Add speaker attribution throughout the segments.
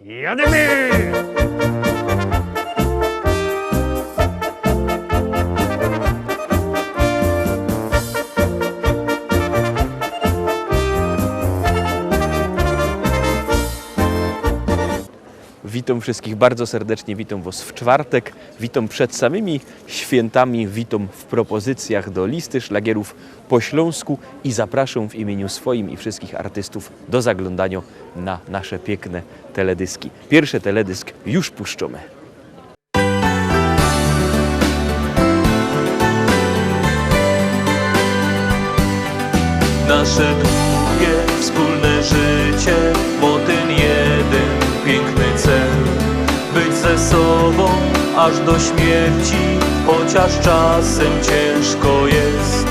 Speaker 1: Jadymy!
Speaker 2: Witam wszystkich bardzo serdecznie, witam Was w czwartek, witam przed samymi świętami, witam w propozycjach do listy szlagierów po śląsku i zapraszam w imieniu swoim i wszystkich artystów do zaglądania na nasze piękne teledyski. Pierwszy teledysk już puszczamy.
Speaker 3: Nasze długie wspólne życie, bo ten jeden piękny cel, być ze sobą aż do śmierci, chociaż czasem ciężko jest.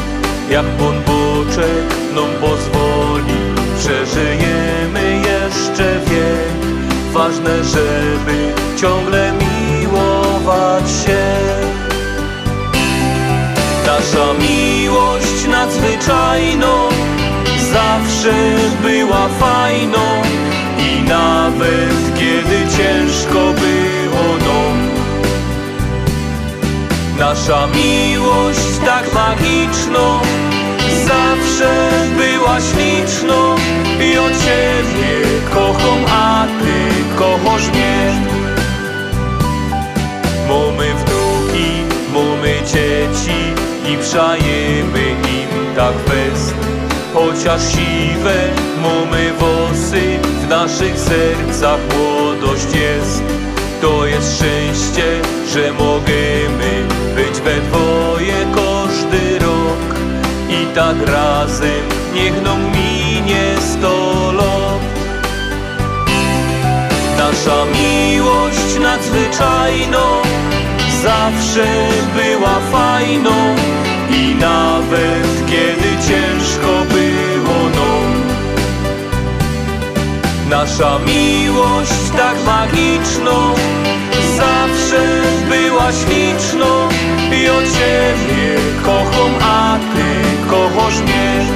Speaker 3: Jak Pan Boczek nam pozwoli, przeżyjemy jeszcze wiek. Ważne, żeby ciągle miłować się. Nasza miłość nadzwyczajną zawsze była fajną i nawet kiedy ciężko było nam. Nasza miłość tak magiczną zawsze była śliczną i od Ciebie kocham, a Ty kochasz mnie. Mamy wnuki, mamy dzieci i przajemy im tak fest. Chociaż siwe mamy włosy, w naszych sercach młodość jest. To jest szczęście, że możemy być we dwoje każdy rok. I tak razem niech nam minie 100 lat. Nasza miłość nadzwyczajną zawsze była fajną i nawet kiedy ciężko było nam. Nasza miłość tak magiczną zawsze była śliczną i od Ciebie kocham, a Ty kochasz mnie.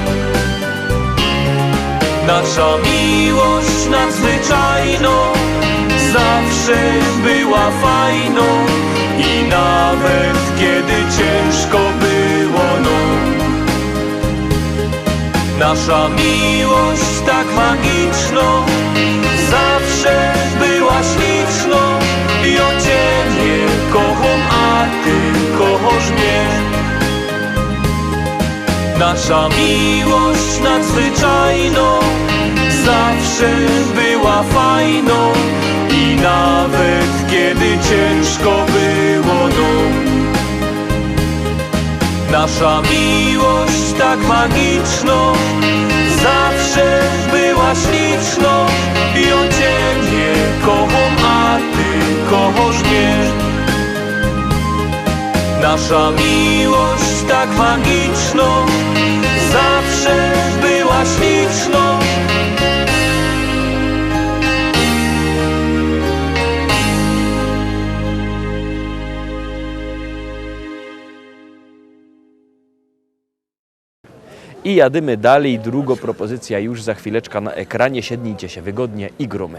Speaker 3: Nasza miłość nadzwyczajną zawsze była fajną i nawet kiedy ciężko było nam. Nasza miłość tak magiczną zawsze była śliczną i od Ciebie kocham, a Ty kochasz mnie. Nasza miłość nadzwyczajną zawsze była fajną i nawet kiedy ciężko było nam. Nasza miłość tak magiczną zawsze była śliczną i od Ciebie kocham, a Ty kochasz mnie. Nasza miłość tak magiczną zawsze była śliczną.
Speaker 2: I jadymy dalej, druga propozycja już za chwileczkę na ekranie, siednijcie się wygodnie i gromy.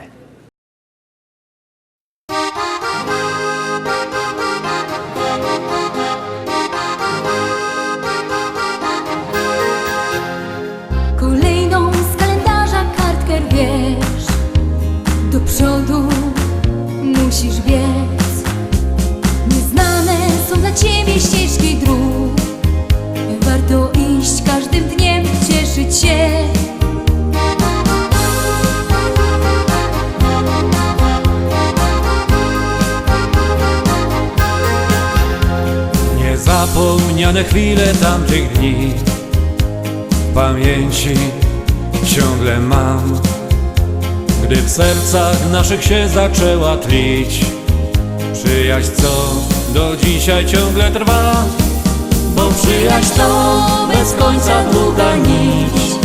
Speaker 4: Kolejną z kalendarza kartkę wiesz, do przodu musisz biec. Nieznane są dla Ciebie ścieżki dróg, warto iść każdym dniem, cieszyć się.
Speaker 5: Niezapomniane chwile tamtych dni w pamięci ciągle mam, gdy w sercach naszych się zaczęła tlić przyjaźń, co do dzisiaj ciągle trwa. Bo przyjaźń to bez końca długa nić,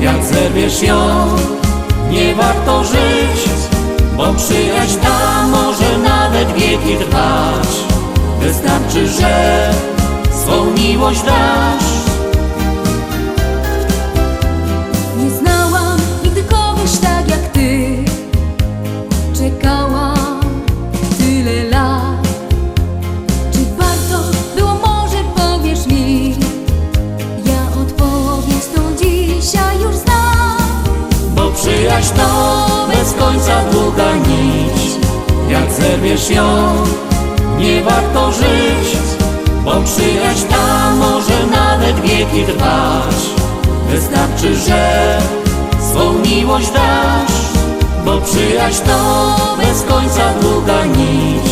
Speaker 5: jak zerwiesz ją, nie warto żyć. Bo przyjaźń ta może nawet wieki trwać, wystarczy, że swą miłość dasz.
Speaker 4: Nie znałam nigdy kogoś tak jak Ty, czekałam
Speaker 3: długa nić. Jak zerwiesz ją, nie warto żyć, bo przyjaźń ta może nawet wieki trwać. Wystarczy, że swą miłość dasz, bo przyjaźń to bez końca długa nić.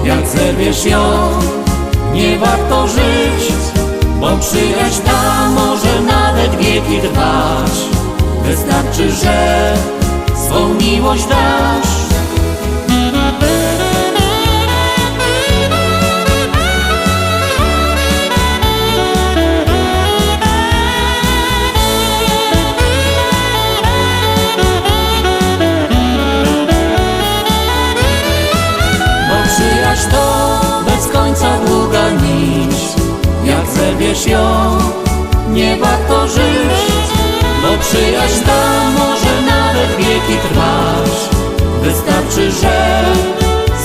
Speaker 3: Jak zerwiesz ją, nie warto żyć, bo przyjaźń ta może nawet wieki trwać. Wystarczy, że swą miłość dasz. Bo przyjaźń to bez końca długa nić. Jak zerwiesz ją, nie warto żyć, bo przyjaźń ta może nawet wieki trwać. Wystarczy, że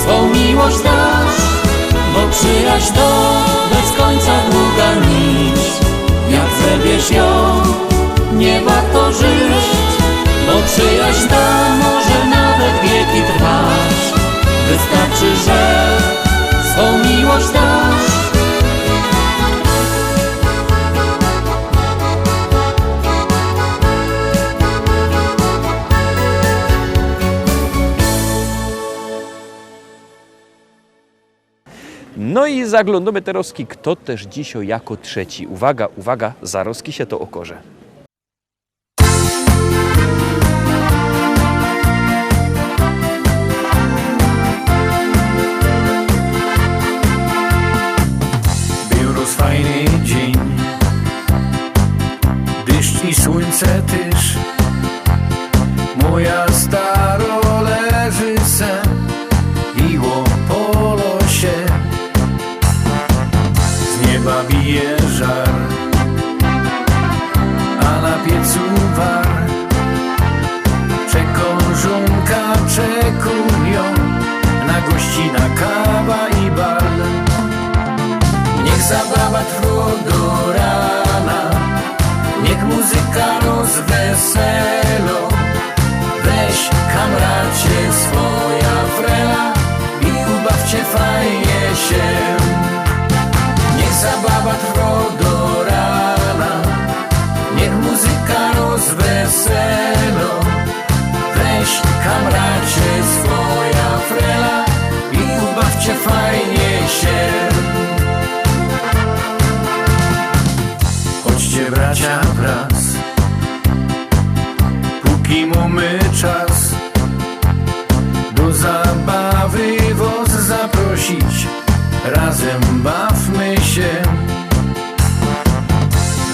Speaker 3: swą miłość dasz, bo przyjaźń to bez końca długa nić. Jak zerwiesz ją, nie warto żyć, bo przyjaźń ta może nawet wieki trwać. Wystarczy, że swą miłość dasz.
Speaker 2: No i zaglądamy teraz, kto też dzisiaj jako trzeci. Uwaga, uwaga, zaraz się to okaże.
Speaker 1: Był rozfajny dzień, deszcz i słońce też. Moja staro leży se i po losie. Z nieba bije żar, a na piecu war. Przekożunka czekują na gości, na kawa i bal. Niech zabawa trwa do rana, niech muzyka rozweselo. Weź kamracie swoja frela i ubawcie fajnie się. Niech zabawa trwa do rana, niech muzyka rozweselo. Weź kamracie swoja frela i ubawcie fajnie się. Chodźcie bracia wraz, póki mamy czas, do zabawy was zaprosić. Razem bawmy się,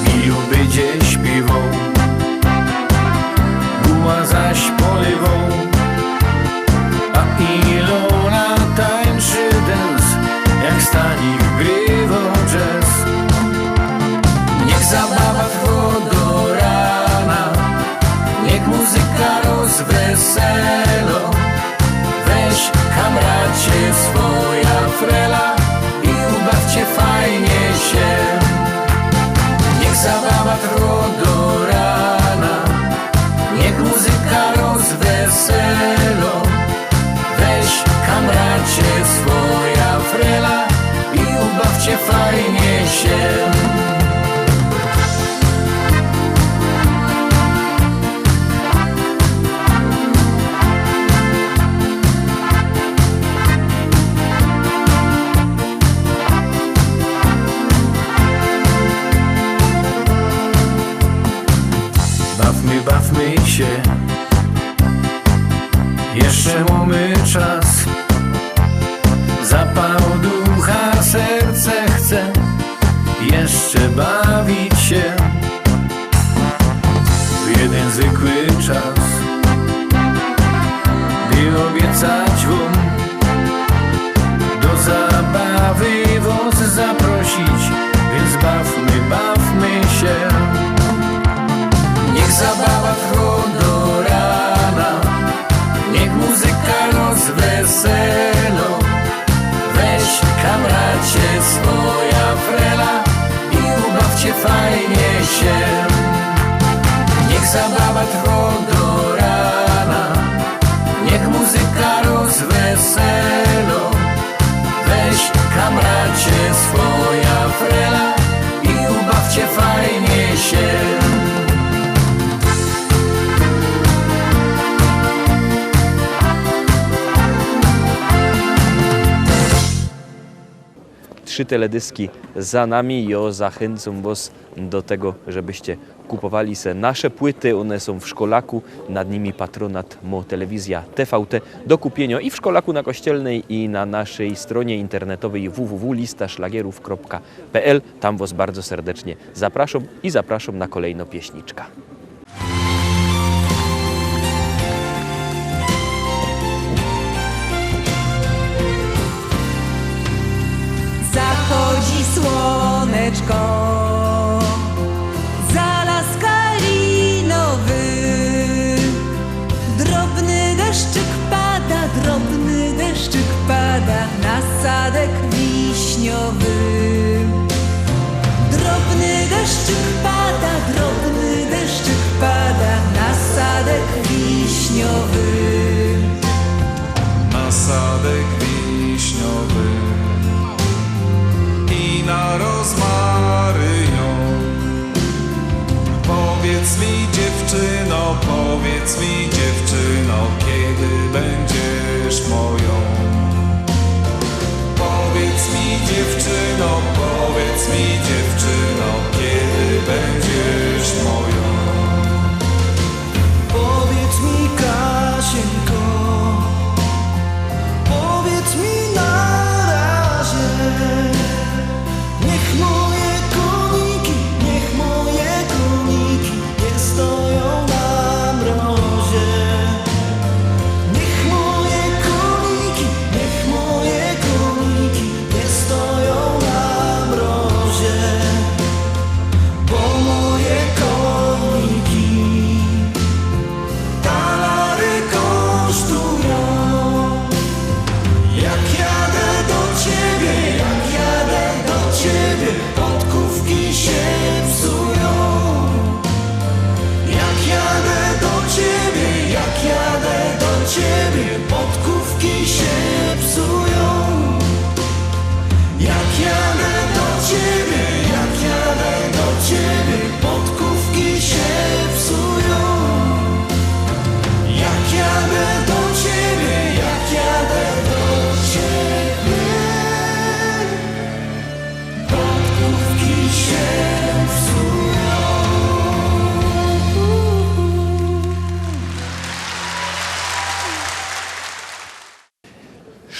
Speaker 1: Milu będzie śpiewał, Buła zaś polewał, a Ilona tańczy dance, jak Stanik grywał jazz. Niech zabawa trwa do rana, niech muzyka rozweselo. Weź kamracie swoja frela i ubawcie fajnie się. Niech zabawa trwa do rana, niech muzyka rozweselo. Weź kamracie swoja frela i ubawcie fajnie się. Bawmy się, jeszcze mamy czas. Zapał ducha, serce chce jeszcze bawić się. W jeden zwykły czas, by obiecać wam, do zabawy was zaprosić. Więc bawmy się. Niech zabawa trwa do rana, niech muzyka rozweselo. Weź kamracie swoja frela i ubawcie fajnie się. Niech zabawa trwa do rana, niech muzyka weselo. Weź kamracie swoja frela i ubawcie fajnie się.
Speaker 2: Trzy teledyski za nami i zachęcam Was do tego, żebyście kupowali se nasze płyty. One są w Szkolaku, nad nimi patronat Mo Telewizja TVT do kupienia i w Szkolaku na Kościelnej i na naszej stronie internetowej www.listaszlagierów.pl. Tam Was bardzo serdecznie zapraszam i zapraszam na kolejną pieśniczka.
Speaker 6: Zachodzi słoneczko, za las kalinowy. Drobny deszczyk pada na sadek wiśniowy. Drobny deszczyk pada na sadek wiśniowy.
Speaker 7: Na sadek wiśniowy i na rozmarynią. Powiedz mi dziewczyno, kiedy będziesz moją. Powiedz mi dziewczyno, kiedy będziesz moją.
Speaker 8: Powiedz mi, Kasieńko, powiedz mi na razie. Niech moje koniki nie stoją na mrozie. Niech moje koniki nie stoją na mrozie. Bo moje koniki talary kosztują. Jak jadę do ciebie, podkówki się psują. Jak jadę do ciebie, podkówki się psują. Jak jadę do ciebie, podkówki się psują. Jak jadę do ciebie, podkówki się psują.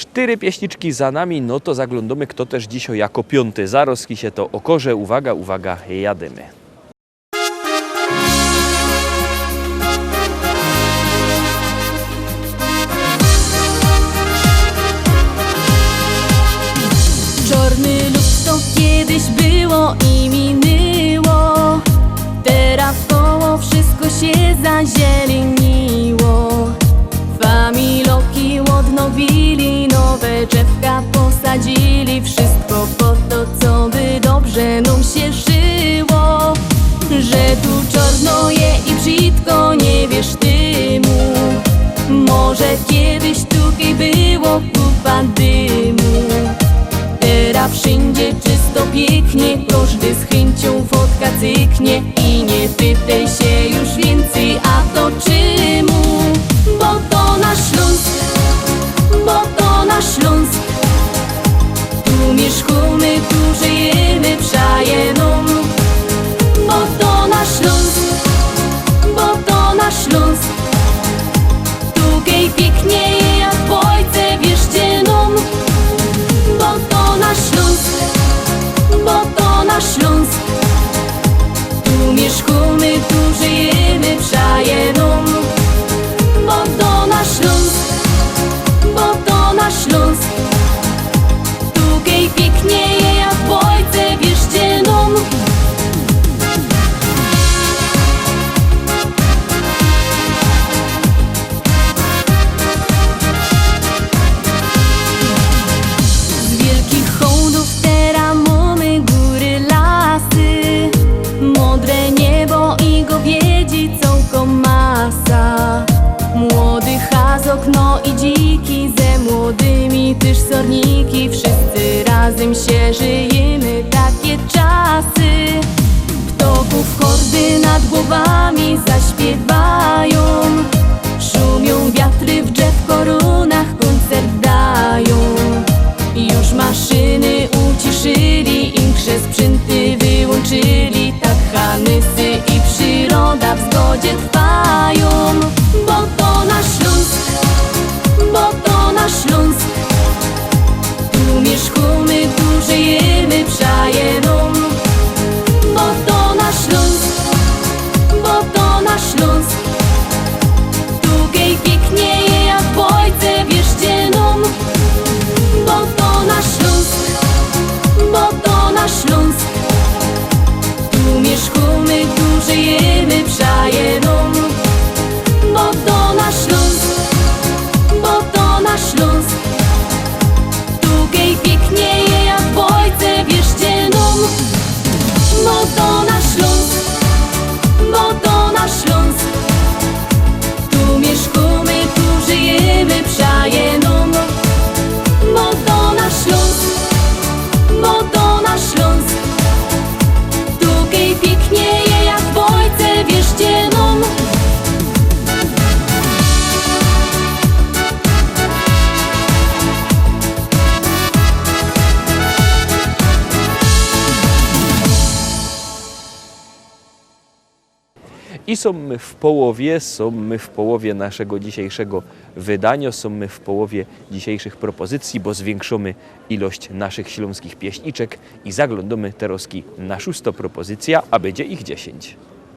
Speaker 2: Cztery pieśniczki za nami, no to zaglądamy, kto też dzisiaj jako piąty zaroski się to okorze. Uwaga, jadymy.
Speaker 4: Czarny lud to kiedyś było i minęło. Teraz koło wszystko się zazieleniło. Familoki odnowili, nowe drzewka posadzili. Wszystko po to, co by dobrze nam się żyło. Że tu czarno je i brzydko, nie wiesz tymu. Może kiedyś tutaj było kupa dymu. Teraz wszędzie czysto, pięknie, każdy z chęcią fotka cyknie. I nie pytaj się już więcej, a to czemu? Bo to nasz Śląsk, tu mieszkamy, tu żyjemy, przaje nam. Bo to nasz Śląsk, tutaj pięknie jak w Ojce, wierzcie nam. Bo to nasz Śląsk, tu mieszkamy, tu żyjemy. dziedziki, ze młodymi też sorniki. Wszyscy razem się żyjemy, takie czasy. Ptoków hordy nad głowami zaśpiewają, szumią wiatry w drzew korunach, koncert dają. Już maszyny uciszyli, inkrze sprzęty wyłączyli. Tak Hanysy i przyroda w zgodzie trwają. Bo to nasz Śląsk, bo to nasz Śląsk. Tu mieszkamy, tu żyjemy, przaje nam. Bo to nasz Śląsk, bo to nasz Śląsk. Tu gej pięknieje jak w bojce, wierzcie nam. Bo to nasz Śląsk, bo to nasz Śląsk. Tu mieszkamy, tu żyjemy, przaje nam. Bo to nasz Śląsk, bo to nasz Śląsk. Tu gej pięknieje jak w bojce, wierzcie nam. Bo to nasz Śląsk, bo to nasz Śląsk. Tu mieszkamy, tu żyjemy, przaje nam. Bo to nasz Śląsk, bo to nasz Śląsk. Tu gej pięknieje jak w bojce, wierzcie nam.
Speaker 2: I są my w połowie naszego dzisiejszego wydania, są my w połowie dzisiejszych propozycji, bo zwiększymy ilość naszych śląskich pieśniczek i zaglądamy teraz na 6. propozycja, a będzie ich 10.